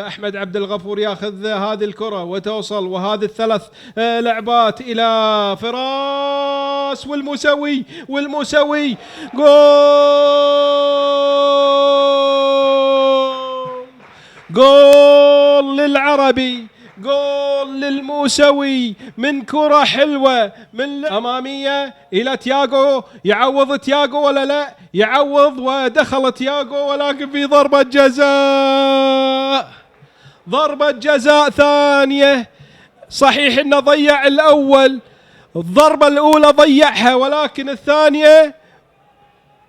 أحمد عبد الغفور ياخذ هذه الكرة وتوصل، وهذه الثلاث لعبات إلى فراس والموسوي جول للعربي، جول للموسوي من كرة حلوة من أمامية إلى تياغو. يعوض تياغو ولا لا؟ يعوض، ودخل تياغو ولكن في ضربة جزاء ثانية. صحيح انه ضيع الأول، الضربة الأولى ضيعها، ولكن الثانية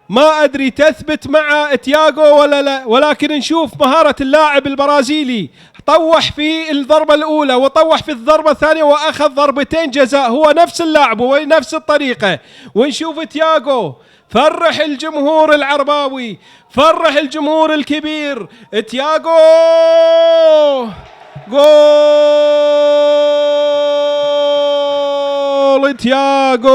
ما أدري تثبت مع تياغو ولا لا. ولكن نشوف مهارة اللاعب البرازيلي، طوح في الضربة الأولى وطوح في الضربة الثانية وأخذ ضربتين جزاء، هو نفس اللاعب ونفس الطريقة. ونشوف تياغو فرح الجمهور العرباوي، فرح الجمهور الكبير. تياغو جول تياغو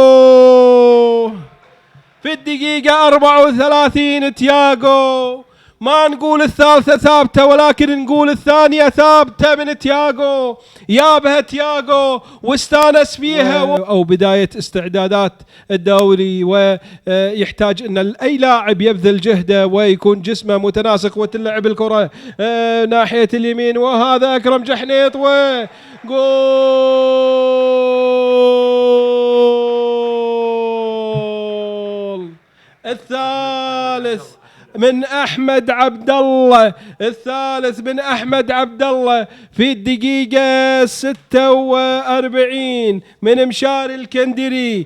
في الدقيقة 34. تياغو، ما نقول الثالثة ثابتة ولكن نقول الثانية ثابتة من تياغو. يابها تياغو واستانس فيها أو بداية استعدادات الدوري، ويحتاج أن أي لاعب يبذل جهده ويكون جسمه متناسق وتلعب الكرة ناحية اليمين. وهذا أكرم جحنيط وجول الثالث من أحمد عبد الله، الثالث من أحمد عبد الله في الدقيقة 46 من مشاري الكندري.